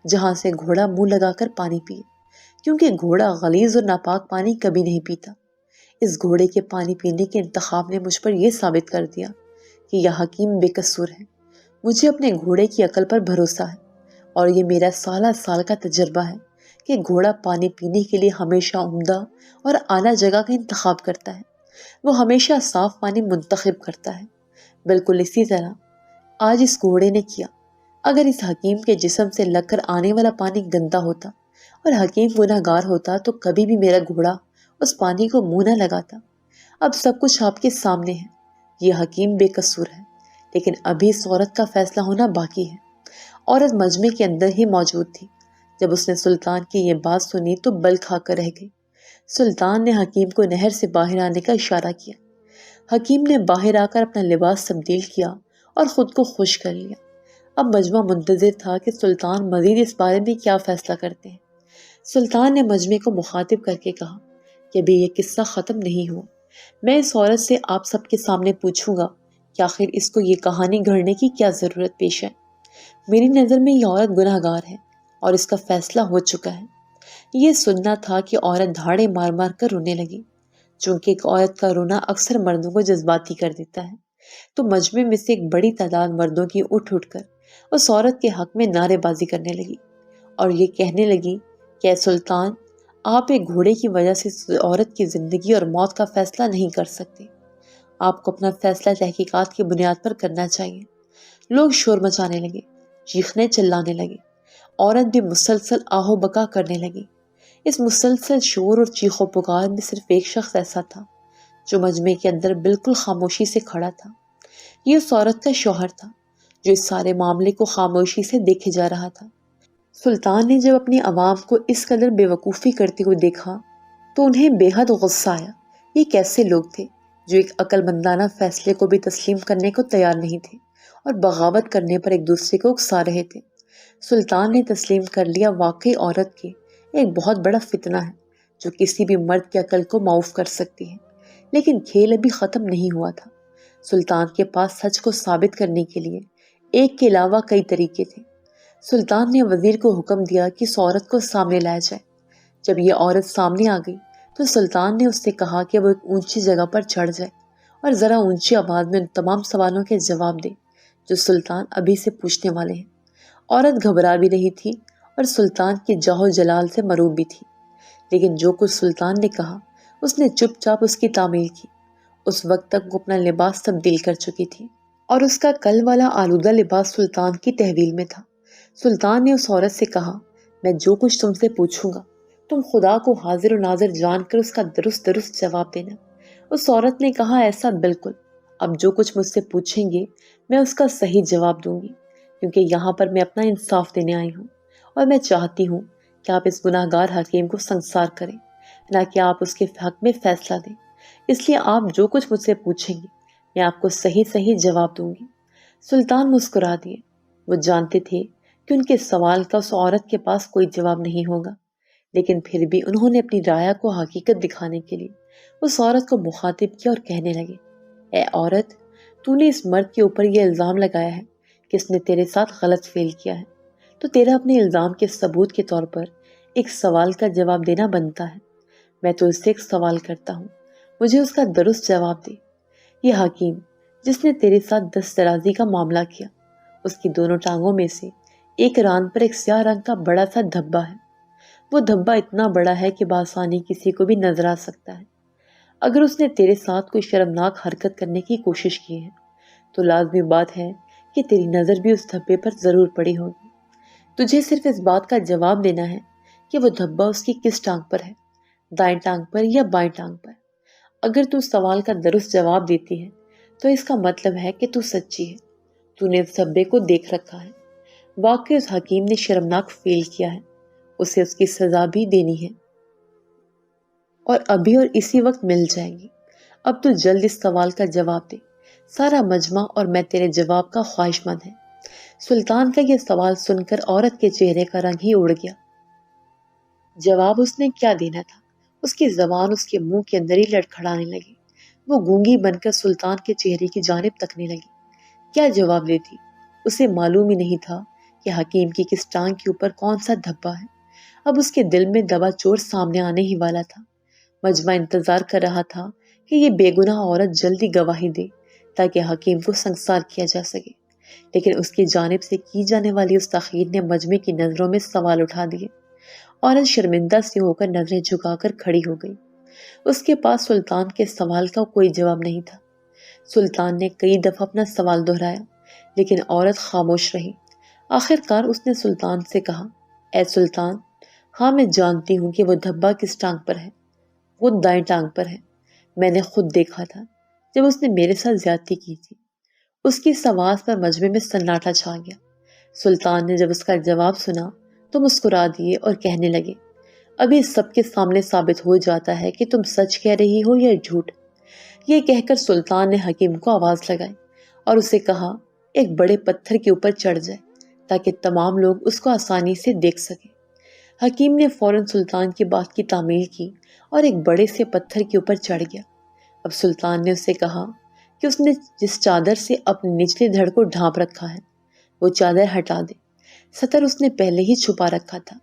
جہاں سے گھوڑا منہ لگا کر پانی پیے، کیونکہ گھوڑا غلیظ اور ناپاک پانی کبھی نہیں پیتا۔ اس گھوڑے کے پانی پینے کے انتخاب نے مجھ پر یہ ثابت کر دیا کہ یہ حکیم بے قصور ہے۔ مجھے اپنے گھوڑے کی عقل پر بھروسہ ہے اور یہ میرا سالہ سال کا تجربہ ہے کہ گھوڑا پانی پینے کے لیے ہمیشہ عمدہ اور اعلیٰ جگہ کا انتخاب کرتا ہے۔ وہ ہمیشہ صاف پانی منتخب کرتا ہے۔ بالکل اسی طرح آج اس گھوڑے نے کیا۔ اگر اس حکیم کے جسم سے لگ کر آنے والا پانی گندا ہوتا اور حکیم گناہگار ہوتا تو کبھی بھی میرا گھوڑا اس پانی کو منہ نہ لگاتا۔ اب سب کچھ آپ کے سامنے ہے، یہ حکیم بے قصور ہے، لیکن ابھی اس عورت کا فیصلہ ہونا باقی ہے۔ عورت مجمع کے اندر ہی موجود تھی۔ جب اس نے سلطان کی یہ بات سنی تو بل کھا کر رہ گئی۔ سلطان نے حکیم کو نہر سے باہر آنے کا اشارہ کیا۔ حکیم نے باہر آ کر اپنا لباس تبدیل کیا اور خود کو خوش کر لیا۔ اب مجمع منتظر تھا کہ سلطان مزید اس بارے میں کیا فیصلہ کرتے ہیں۔ سلطان نے مجمع کو مخاطب کر کے کہا کہ ابھی یہ قصہ ختم نہیں ہوا۔ میں اس عورت سے آپ سب کے سامنے پوچھوں گا کہ آخر اس کو یہ کہانی گھڑنے کی کیا ضرورت پیش ہے۔ میری نظر میں یہ عورت گناہ گار ہے اور اس کا فیصلہ ہو چکا ہے۔ یہ سننا تھا کہ عورت دھاڑے مار مار کر رونے لگی۔ چونکہ ایک عورت کا رونا اکثر مردوں کو جذباتی کر دیتا ہے، تو مجمع میں سے ایک بڑی تعداد مردوں کی اٹھ کر اس عورت کے حق میں نعرے بازی کرنے لگی اور یہ کہنے لگی کہ اے سلطان، آپ ایک گھوڑے کی وجہ سے اس عورت کی زندگی اور موت کا فیصلہ نہیں کر سکتے۔ آپ کو اپنا فیصلہ تحقیقات کی بنیاد پر کرنا چاہیے۔ لوگ شور مچانے لگے، چیخنے چلانے لگے۔ عورت بھی مسلسل آہو بکا کرنے لگی۔ اس مسلسل شور اور چیخ و پکار میں صرف ایک شخص ایسا تھا جو مجمع کے اندر بالکل خاموشی سے کھڑا تھا۔ یہ اس عورت کا شوہر تھا جو اس سارے معاملے کو خاموشی سے دیکھے جا رہا تھا۔ سلطان نے جب اپنی عوام کو اس قدر بے وقوفی کرتے ہوئے دیکھا تو انہیں بے حد غصہ آیا۔ یہ کیسے لوگ تھے جو ایک عقل مندانہ فیصلے کو بھی تسلیم کرنے کو تیار نہیں تھے اور بغاوت کرنے پر ایک دوسرے کو اکسا رہے تھے۔ سلطان نے تسلیم کر لیا واقعی عورت کے ایک بہت بڑا فتنہ ہے جو کسی بھی مرد کی عقل کو معاف کر سکتی ہے، لیکن کھیل ابھی ختم نہیں ہوا تھا۔ سلطان کے پاس سچ کو ثابت کرنے کے لیے ایک کے علاوہ کئی طریقے تھے۔ سلطان نے وزیر کو حکم دیا کہ اس عورت کو سامنے لایا جائے۔ جب یہ عورت سامنے آ گئی تو سلطان نے اس سے کہا کہ وہ ایک اونچی جگہ پر چڑھ جائے اور ذرا اونچی آواز میں ان تمام سوالوں کے جواب دے جو سلطان ابھی سے پوچھنے والے ہیں۔ عورت گھبرا بھی رہی تھی اور سلطان کی جاہ و جلال سے مروب بھی تھی، لیکن جو کچھ سلطان نے کہا اس نے چپ چاپ اس کی تعمیل کی۔ اس وقت تک وہ اپنا لباس تبدیل کر چکی تھی اور اس کا کل والا آلودہ لباس سلطان کی تحویل میں تھا۔ سلطان نے اس عورت سے کہا، میں جو کچھ تم سے پوچھوں گا تم خدا کو حاضر و ناظر جان کر اس کا درست جواب دینا۔ اس عورت نے کہا، ایسا بالکل، اب جو کچھ مجھ سے پوچھیں گے میں اس کا صحیح جواب دوں گی، کیونکہ یہاں پر میں اپنا انصاف دینے آئی ہوں اور میں چاہتی ہوں کہ آپ اس گناہ گار حکیم کو سنسار کریں، نہ کہ آپ اس کے حق میں فیصلہ دیں۔ اس لیے آپ جو کچھ مجھ سے پوچھیں گے میں آپ کو صحیح جواب دوں گی۔ سلطان مسکرا دیے۔ وہ جانتے تھے کہ ان کے سوال کا اس عورت کے پاس کوئی جواب نہیں ہوگا، لیکن پھر بھی انہوں نے اپنی رائے کو حقیقت دکھانے کے لیے اس عورت کو مخاطب کیا اور کہنے لگے، اے عورت، تو نے اس مرد کے اوپر یہ الزام لگایا ہے کہ اس نے تیرے ساتھ غلط فعل کیا ہے، تو تیرا اپنے الزام کے ثبوت کے طور پر ایک سوال کا جواب دینا بنتا ہے۔ میں تو اس سے ایک سوال کرتا ہوں، مجھے اس کا درست جواب دے۔ یہ حکیم جس نے تیرے ساتھ دست درازی کا معاملہ کیا، اس کی دونوں ٹانگوں میں سے ایک ران پر ایک سیاہ رنگ کا بڑا سا دھبا ہے۔ وہ دھبا اتنا بڑا ہے کہ بآسانی کسی کو بھی نظر آ سکتا ہے۔ اگر اس نے تیرے ساتھ کوئی شرمناک حرکت کرنے کی کوشش کی ہے تو لازمی بات ہے کہ تیری نظر بھی اس دھبے پر ضرور پڑی ہوگی۔ تجھے صرف اس بات کا جواب دینا ہے کہ وہ دھبا اس کی کس ٹانگ پر ہے، دائیں ٹانگ پر یا بائیں ٹانگ پر۔ اگر تو اس سوال کا درست جواب دیتی ہے تو اس کا مطلب ہے کہ تو سچی ہے، تو نے اس دھبے کو دیکھ رکھا ہے۔ واقعی اس حکیم نے شرمناک فعل کیا ہے، اسے اس کی سزا بھی دینی ہے، اور ابھی اور اسی وقت مل جائے گی۔ اب تو جلد اس سوال کا جواب دے، سارا مجمع اور میں تیرے جواب کا خواہش مند ہے۔ سلطان کا یہ سوال سن کر عورت کے چہرے کا رنگ ہی اڑ گیا۔ جواب اس نے کیا دینا تھا، اس کی زبان اس کے منہ کے اندر ہی لڑکھڑانے لگی۔ وہ گونگی بن کر سلطان کے چہرے کی جانب تکنے لگی۔ کیا جواب دیتی؟ اسے معلوم ہی نہیں تھا کہ حکیم کی کس ٹانگ کے اوپر کون سا دھبا ہے۔ اب اس کے دل میں دبا چور سامنے آنے ہی والا تھا۔ مجمع انتظار کر رہا تھا کہ یہ بے گناہ عورت جلدی گواہی دے تاکہ حکیم کو سنسار کیا جا سکے، لیکن اس کی جانب سے کی جانے والی اس تاخیر نے مجمع کی نظروں میں سوال اٹھا دیے۔ عورت شرمندہ سے ہو کر نظریں جھکا کر کھڑی ہو گئی۔ اس کے پاس سلطان کے سوال کا کوئی جواب نہیں تھا۔ سلطان نے کئی دفعہ اپنا سوال دہرایا لیکن عورت خاموش رہی۔ آخر کار اس نے سلطان سے کہا، اے سلطان، ہاں میں جانتی ہوں کہ وہ دھبا کس ٹانگ پر ہے۔ وہ دائیں ٹانگ پر ہے۔ میں نے خود دیکھا تھا جب اس نے میرے ساتھ زیادتی کی تھی۔ اس کی اس آواز پر مجمع میں سناٹا چھا گیا۔ سلطان نے جب اس کا جواب سنا تو مسکرا دیے اور کہنے لگے، ابھی سب کے سامنے ثابت ہو جاتا ہے کہ تم سچ کہہ رہی ہو یا جھوٹ۔ یہ کہہ کر سلطان نے حکیم کو آواز لگائی اور اسے کہا ایک بڑے پتھر کے اوپر چڑھ جائے تاکہ تمام لوگ اس کو آسانی سے دیکھ سکیں۔ حکیم نے فوراً سلطان کی بات کی تعمیل کی اور ایک بڑے سے پتھر کے اوپر چڑھ گیا۔ اب سلطان نے اسے کہا کہ اس نے جس چادر سے اپنے نچلے دھڑ کو ڈھانپ رکھا ہے وہ چادر ہٹا دے۔ سطر اس نے پہلے ہی چھپا رکھا تھا،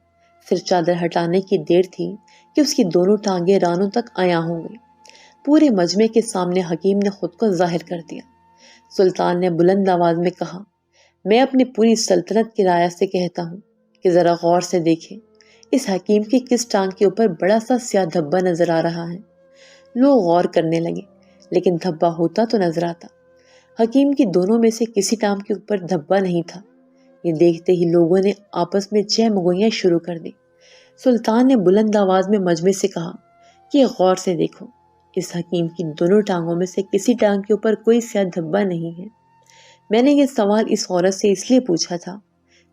صرف چادر ہٹانے کی دیر تھی کہ اس کی دونوں ٹانگیں رانوں تک عیاں ہو گئی۔ پورے مجمع کے سامنے حکیم نے خود کو ظاہر کر دیا۔ سلطان نے بلند آواز میں کہا، میں اپنی پوری سلطنت کی رعایا سے کہتا ہوں کہ ذرا غور سے دیکھیں، اس حکیم کی کس ٹانگ کے اوپر بڑا سا سیاہ دھبا نظر آ رہا ہے۔ لوگ غور کرنے لگے لیکن دھبا ہوتا تو نظر آتا۔ حکیم کی دونوں میں سے کسی ٹانگ کے اوپر دھبا نہیں تھا۔ یہ دیکھتے ہی لوگوں نے آپس میں چہمگوئیاں شروع کر دی۔ سلطان نے بلند آواز میں مجمع سے کہا کہ غور سے دیکھو، اس حکیم کی دونوں ٹانگوں میں سے کسی ٹانگ کے اوپر کوئی سیاہ دھبا نہیں ہے۔ میں نے یہ سوال اس عورت سے اس لیے پوچھا تھا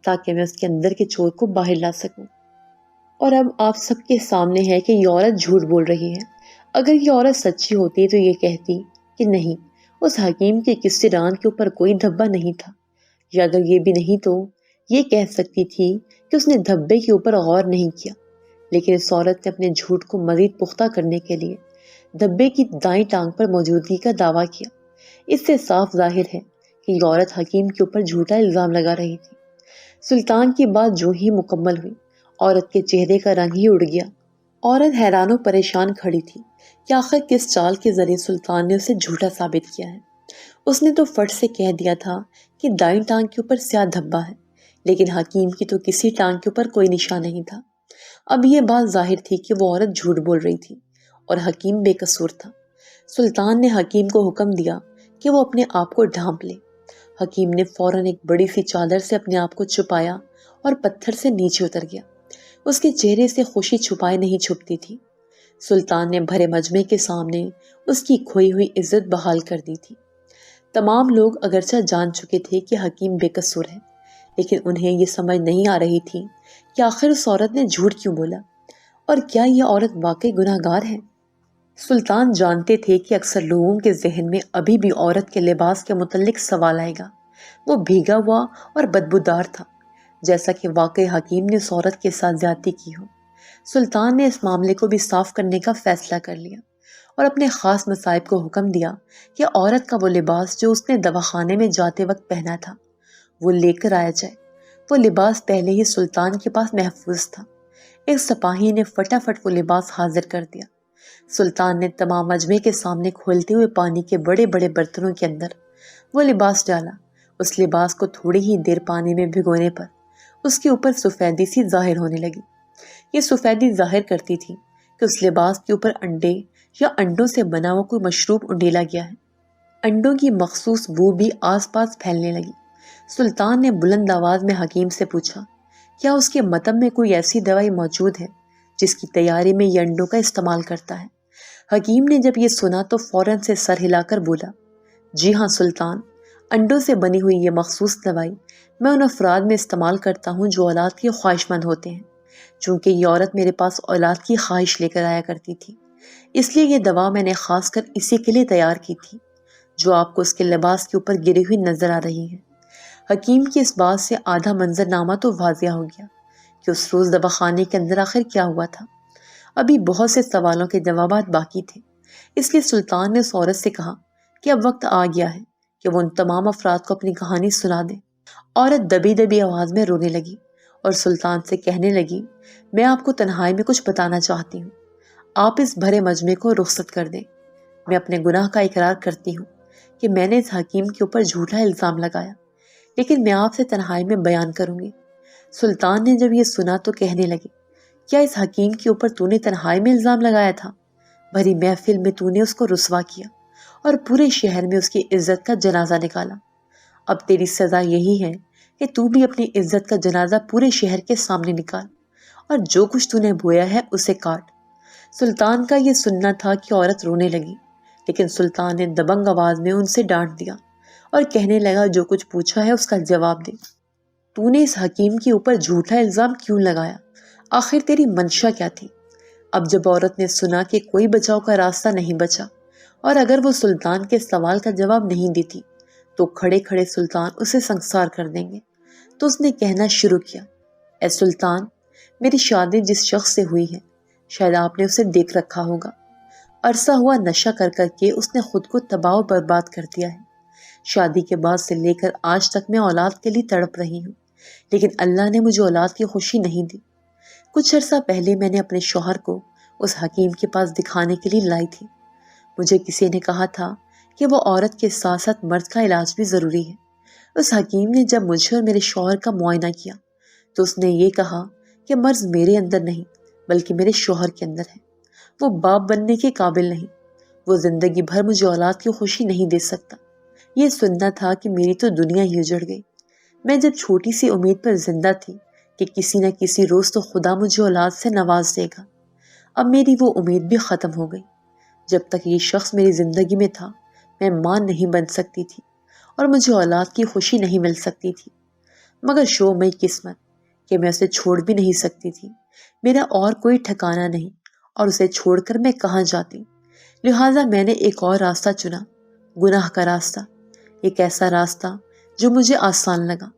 تاکہ میں اس کے اندر کے چور کو باہر لا سکوں، اور اب آپ سب کے سامنے ہے کہ یہ عورت جھوٹ بول رہی ہے۔ اگر یہ عورت سچی ہوتی تو یہ کہتی کہ نہیں، اس حکیم کے کسی ران کے اوپر کوئی دھبا نہیں تھا، یا اگر یہ بھی نہیں تو یہ کہہ سکتی تھی کہ اس نے دھبے کے اوپر غور نہیں کیا۔ لیکن اس عورت نے اپنے جھوٹ کو مزید پختہ کرنے کے لیے دھبے کی دائیں ٹانگ پر موجودگی کا دعویٰ کیا۔ اس سے صاف ظاہر ہے کہ یہ عورت حکیم کے اوپر جھوٹا الزام لگا رہی تھی۔ سلطان کی بات جو ہی مکمل ہوئی، عورت کے چہرے کا رنگ ہی اڑ گیا۔ عورت حیران و پریشان کھڑی تھی کہ آخر کس چال کے ذریعے سلطان نے اسے جھوٹا ثابت کیا ہے۔ اس نے تو فٹ سے کہہ دیا تھا کہ دائیں ٹانگ کے اوپر سیاہ دھبا ہے، لیکن حکیم کی تو کسی ٹانگ کے اوپر کوئی نشان نہیں تھا۔ اب یہ بات ظاہر تھی کہ وہ عورت جھوٹ بول رہی تھی اور حکیم بے قصور تھا۔ سلطان نے حکیم کو حکم دیا کہ وہ اپنے آپ کو ڈھانپ لے۔ حکیم نے فوراً ایک بڑی سی چادر سے اپنے آپ کو چھپایا اور پتھر سے نیچے اتر گیا۔ اس کے چہرے سے خوشی چھپائے نہیں چھپتی تھی۔ سلطان نے بھرے مجمع کے سامنے اس کی کھوئی ہوئی عزت بحال کر دی تھی۔ تمام لوگ اگرچہ جان چکے تھے کہ حکیم بے قصور ہے، لیکن انہیں یہ سمجھ نہیں آ رہی تھی کہ آخر اس عورت نے جھوٹ کیوں بولا، اور کیا یہ عورت واقعی گناہ گار ہے۔ سلطان جانتے تھے کہ اکثر لوگوں کے ذہن میں ابھی بھی عورت کے لباس کے متعلق سوال آئے گا۔ وہ بھیگا ہوا اور بدبودار تھا، جیسا کہ واقعی حکیم نے اس عورت کے ساتھ زیادتی کی ہو۔ سلطان نے اس معاملے کو بھی صاف کرنے کا فیصلہ کر لیا اور اپنے خاص مصائب کو حکم دیا کہ عورت کا وہ لباس جو اس نے دواخانے میں جاتے وقت پہنا تھا وہ لے کر آیا جائے۔ وہ لباس پہلے ہی سلطان کے پاس محفوظ تھا۔ ایک سپاہی نے فٹافٹ وہ لباس حاضر کر دیا۔ سلطان نے تمام مجمع کے سامنے کھولتے ہوئے پانی کے بڑے بڑے برتنوں کے اندر وہ لباس ڈالا۔ اس لباس کو تھوڑی ہی دیر پانی میں بھگونے پر اس کے اوپر سفیدی سی ظاہر ہونے لگی۔ یہ سفیدی ظاہر کرتی تھی کہ اس لباس کے اوپر انڈے یا انڈوں سے بنا ہوا کوئی مشروب انڈیلا گیا ہے۔ انڈوں کی مخصوص بو بھی آس پاس پھیلنے لگی۔ سلطان نے بلند آواز میں حکیم سے پوچھا، کیا اس کے مطب میں کوئی ایسی دوائی موجود ہے جس کی تیاری میں یہ انڈوں کا استعمال کرتا ہے؟ حکیم نے جب یہ سنا تو فوراً سے سر ہلا کر بولا، جی ہاں سلطان، انڈوں سے بنی ہوئی یہ مخصوص دوائی میں ان افراد میں استعمال کرتا ہوں جو اولاد کے خواہش مند ہوتے ہیں۔ چونکہ یہ عورت میرے پاس اولاد کی خواہش لے کر آیا کرتی تھی، اس لیے یہ دوا میں نے خاص کر اسی کے لیے تیار کی تھی جو آپ کو اس کے لباس کے اوپر گری ہوئی نظر آ رہی ہے۔ حکیم کی اس بات سے آدھا منظر نامہ تو واضح ہو گیا کہ اس روز دواخانے کے اندر آخر کیا ہوا تھا۔ ابھی بہت سے سوالوں کے جوابات باقی تھے، اس لیے سلطان نے اس عورت سے کہا کہ اب وقت آ گیا ہے کہ وہ ان تمام افراد کو اپنی کہانی سنا دے۔ عورت دبی دبی آواز میں رونے لگی اور سلطان سے کہنے لگی، میں آپ کو تنہائی میں کچھ بتانا چاہتی ہوں، آپ اس بھرے مجمع کو رخصت کر دیں۔ میں اپنے گناہ کا اقرار کرتی ہوں کہ میں نے اس حکیم کے اوپر جھوٹا الزام لگایا، لیکن میں آپ سے تنہائی میں بیان کروں گی۔ سلطان نے جب یہ سنا تو کہنے لگے، کیا اس حکیم کے اوپر تو نے تنہائی میں الزام لگایا تھا؟ بھری محفل میں تو نے اس کو رسوا کیا اور پورے شہر میں اس کی عزت کا جنازہ نکالا۔ اب تیری سزا یہی ہے کہ تو بھی اپنی عزت کا جنازہ پورے شہر کے سامنے نکال اور جو کچھ تو نے بویا ہے اسے کاٹ۔ سلطان کا یہ سننا تھا کہ عورت رونے لگی، لیکن سلطان نے دبنگ آواز میں ان سے ڈانٹ دیا اور کہنے لگا، جو کچھ پوچھا ہے اس کا جواب دے۔ تو نے اس حکیم کے اوپر جھوٹا الزام کیوں لگایا؟ آخر تیری منشا کیا تھی؟ اب جب عورت نے سنا کہ کوئی بچاؤ کا راستہ نہیں بچا اور اگر وہ سلطان کے سوال کا جواب نہیں دیتی تو کھڑے کھڑے سلطان اسے سنسار کر دیں گے، تو اس نے کہنا شروع کیا، اے سلطان، میری شادی جس شخص سے ہوئی ہے شاید آپ نے اسے دیکھ رکھا ہوگا۔ عرصہ ہوا نشہ کر کر کے اس نے خود کو تباہ و برباد کر دیا ہے۔ شادی کے بعد سے لے کر آج تک میں اولاد کے لیے تڑپ رہی ہوں، لیکن اللہ نے مجھے اولاد کی خوشی نہیں دی۔ کچھ عرصہ پہلے میں نے اپنے شوہر کو اس حکیم کے پاس دکھانے کے لیے لائی تھی۔ مجھے کسی نے کہا تھا کہ وہ عورت کے ساتھ ساتھ مرد کا علاج بھی ضروری ہے۔ اس حکیم نے جب مجھے اور میرے شوہر کا معائنہ کیا تو اس نے یہ کہا کہ مرض میرے اندر نہیں بلکہ میرے شوہر کے اندر ہے۔ وہ باپ بننے کے قابل نہیں، وہ زندگی بھر مجھے اولاد کی خوشی نہیں دے سکتا۔ یہ سننا تھا کہ میری تو دنیا ہی اجڑ گئی۔ میں جب چھوٹی سی امید پر زندہ تھی کہ کسی نہ کسی روز تو خدا مجھے اولاد سے نواز دے گا، اب میری وہ امید بھی ختم ہو گئی۔ جب تک یہ شخص میری زندگی میں تھا میں ماں نہیں بن سکتی تھی اور مجھے اولاد کی خوشی نہیں مل سکتی تھی، مگر شو میں قسمت کہ میں اسے چھوڑ بھی نہیں سکتی تھی۔ میرا اور کوئی ٹھکانہ نہیں اور اسے چھوڑ کر میں کہاں جاتی، لہٰذا میں نے ایک اور راستہ چنا، گناہ کا راستہ، ایک ایسا راستہ جو مجھے آسان لگا،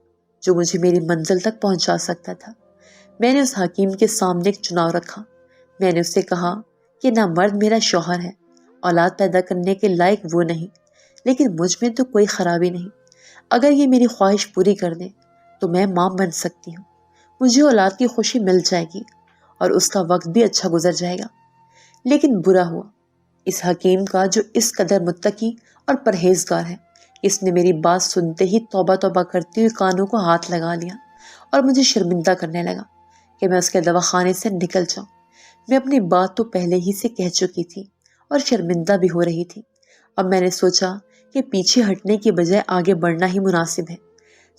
جو مجھے میری منزل تک پہنچا سکتا تھا۔ میں نے اس حکیم کے سامنے ایک چناؤ رکھا۔ میں نے اسے کہا کہ نہ مرد میرا شوہر ہے، اولاد پیدا کرنے کے لائق وہ نہیں، لیکن مجھ میں تو کوئی خرابی نہیں۔ اگر یہ میری خواہش پوری کر دے تو میں ماں بن سکتی ہوں، مجھے اولاد کی خوشی مل جائے گی اور اس کا وقت بھی اچھا گزر جائے گا۔ لیکن برا ہوا اس حکیم کا جو اس قدر متقی اور پرہیزگار ہے۔ اس نے میری بات سنتے ہی توبہ توبہ کرتے ہوئے کانوں کو ہاتھ لگا لیا اور مجھے شرمندہ کرنے لگا کہ میں اس کے دواخانے سے نکل جاؤں۔ میں اپنی بات تو پہلے ہی سے کہہ چکی تھی اور شرمندہ بھی ہو رہی تھی۔ اب میں نے سوچا کہ پیچھے ہٹنے کی بجائے آگے بڑھنا ہی مناسب ہے۔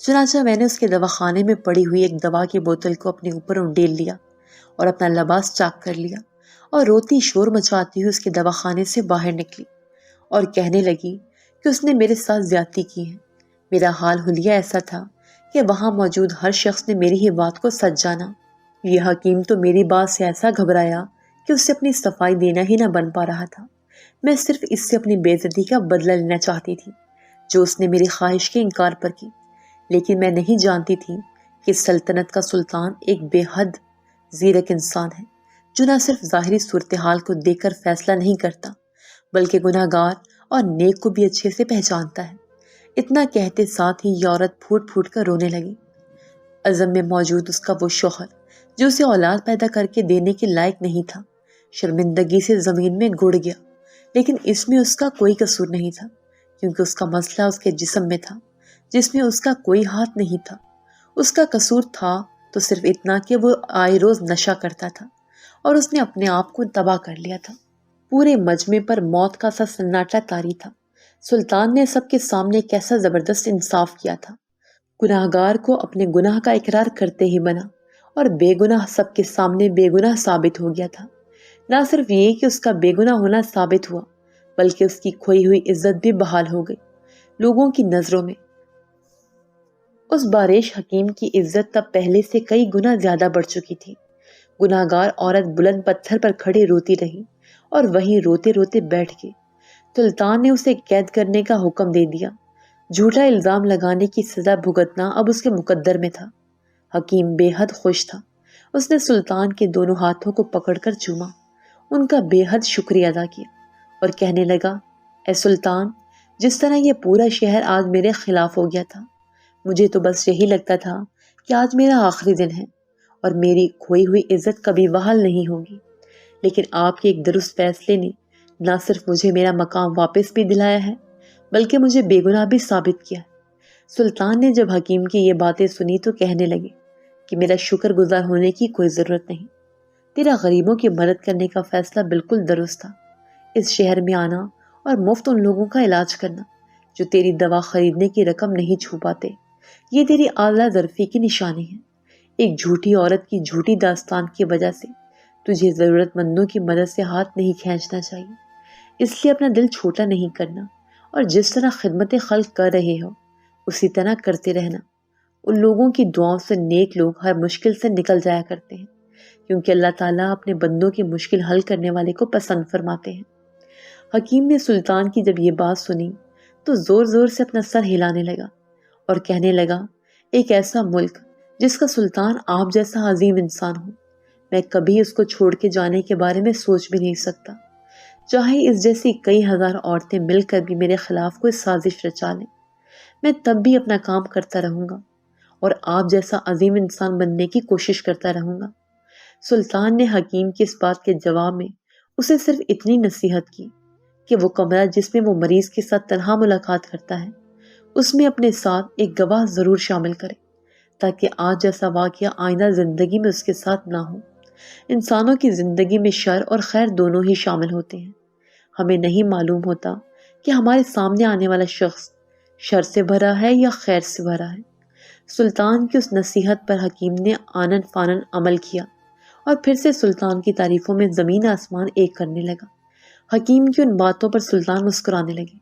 چنانچہ میں نے اس کے دواخانے میں پڑی ہوئی ایک دوا کی بوتل کو اپنے اوپر انڈیل لیا اور اپنا لباس چاک کر لیا اور روتی شور مچاتی ہوئی اس کے دواخانے سے باہر نکلی اور کہنے لگی کہ اس نے میرے ساتھ زیادتی کی ہے۔ میرا حال حلیہ ایسا تھا کہ وہاں موجود ہر شخص نے میری ہی بات کو سچ جانا۔ یہ حکیم تو میری بات سے ایسا گھبرایا کہ اس سے اپنی صفائی دینا ہی نہ بن پا رہا تھا۔ میں صرف اس سے اپنی بے عزتی کا بدلہ لینا چاہتی تھی جو اس نے میری خواہش کے انکار پر کی، لیکن میں نہیں جانتی تھی کہ سلطنت کا سلطان ایک بے حد زیرک انسان ہے جو نہ صرف ظاہری صورتحال کو دیکھ کر فیصلہ نہیں کرتا بلکہ گناہ گار اور نیک کو بھی اچھے سے پہچانتا ہے۔ اتنا کہتے ساتھ ہی یہ عورت پھوٹ پھوٹ کر رونے لگی۔ عزم میں موجود اس کا وہ شوہر جو اسے اولاد پیدا کر کے دینے کے لائق نہیں تھا شرمندگی سے زمین میں گڑ گیا، لیکن اس میں اس کا کوئی قصور نہیں تھا کیونکہ اس کا مسئلہ اس کے جسم میں تھا جس میں اس کا کوئی ہاتھ نہیں تھا۔ اس کا قصور تھا تو صرف اتنا کہ وہ آئے روز نشہ کرتا تھا اور اس نے اپنے آپ کو تباہ کر لیا تھا۔ پورے مجمع پر موت کا سا سناٹا طاری تھا۔ سلطان نے سب کے سامنے کیسا زبردست انصاف کیا تھا۔ گناہ گار کو اپنے گناہ کا اقرار کرتے ہی بنا اور بے گناہ سب کے سامنے بے گناہ ثابت ہو گیا تھا۔ نہ صرف یہ کہ اس کا بے گناہ ہونا ثابت ہوا بلکہ اس کی کھوئی ہوئی عزت بھی بحال ہو گئی۔ لوگوں کی نظروں میں اس بارش حکیم کی عزت تب پہلے سے کئی گنا زیادہ بڑھ چکی تھی۔ گناہ گار عورت بلند پتھر پر کھڑی روتی رہی اور وہیں روتے روتے بیٹھ گئی۔ سلطان نے اسے قید کرنے کا حکم دے دیا۔ جھوٹا الزام لگانے کی سزا بھگتنا اب اس کے مقدر میں تھا۔ حکیم بے حد خوش تھا۔ اس نے سلطان کے دونوں ہاتھوں کو پکڑ کر چوما، ان کا بے حد شکریہ ادا کیا اور کہنے لگا، اے سلطان، جس طرح یہ پورا شہر آج میرے خلاف ہو گیا تھا، مجھے تو بس یہی لگتا تھا کہ آج میرا آخری دن ہے اور میری کھوئی ہوئی عزت کبھی بحال نہیں ہوگی، لیکن آپ کے ایک درست فیصلے نے نہ صرف مجھے میرا مقام واپس بھی دلایا ہے بلکہ مجھے بے گناہ بھی ثابت کیا ہے۔ سلطان نے جب حکیم کی یہ باتیں سنی تو کہنے لگے کہ میرا شکر گزار ہونے کی کوئی ضرورت نہیں، تیرا غریبوں کی مدد کرنے کا فیصلہ بالکل درست تھا۔ اس شہر میں آنا اور مفت ان لوگوں کا علاج کرنا جو تیری دوا خریدنے کی رقم نہیں چھو پاتے، یہ تیری اعلیٰ ظرفی کی نشانی ہے۔ ایک جھوٹی عورت کی جھوٹی داستان کی وجہ سے تجھے ضرورت مندوں کی مدد سے ہاتھ نہیں کھینچنا چاہیے، اس لیے اپنا دل چھوٹا نہیں کرنا اور جس طرح خدمت خلق کر رہے ہو اسی طرح کرتے رہنا۔ ان لوگوں کی دعاؤں سے نیک لوگ ہر مشکل سے نکل جایا کرتے ہیں، کیونکہ اللہ تعالیٰ اپنے بندوں کی مشکل حل کرنے والے کو پسند فرماتے ہیں۔ حکیم نے سلطان کی جب یہ بات سنی تو زور زور سے اپنا سر ہلانے لگا اور کہنے لگا، ایک ایسا ملک جس کا سلطان آپ جیسا عظیم انسان ہو، میں کبھی اس کو چھوڑ کے جانے کے بارے میں سوچ بھی نہیں سکتا، چاہے اس جیسی کئی ہزار عورتیں مل کر بھی میرے خلاف کوئی سازش رچا لیں، میں تب بھی اپنا کام کرتا رہوں گا اور آپ جیسا عظیم انسان بننے کی کوشش کرتا رہوں گا۔ سلطان نے حکیم کی اس بات کے جواب میں اسے صرف اتنی نصیحت کی کہ وہ کمرہ جس میں وہ مریض کے ساتھ تنہا ملاقات کرتا ہے، اس میں اپنے ساتھ ایک گواہ ضرور شامل کرے، تاکہ آج جیسا واقعہ آئندہ زندگی میں اس کے ساتھ نہ ہو۔ انسانوں کی زندگی میں شر اور خیر دونوں ہی شامل ہوتے ہیں۔ ہمیں نہیں معلوم ہوتا کہ ہمارے سامنے آنے والا شخص شر سے بھرا ہے یا خیر سے بھرا ہے۔ سلطان کی اس نصیحت پر حکیم نے آنن فانن عمل کیا اور پھر سے سلطان کی تعریفوں میں زمین آسمان ایک کرنے لگا۔ حکیم کی ان باتوں پر سلطان مسکرانے لگے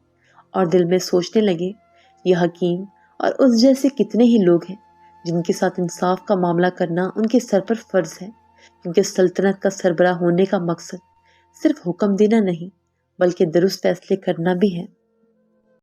اور دل میں سوچنے لگے، یہ حکیم اور اس جیسے کتنے ہی لوگ ہیں جن کے ساتھ انصاف کا معاملہ کرنا ان کے سر پر فرض ہے، کیونکہ سلطنت کا سربراہ ہونے کا مقصد صرف حکم دینا نہیں بلکہ درست فیصلے کرنا بھی ہے۔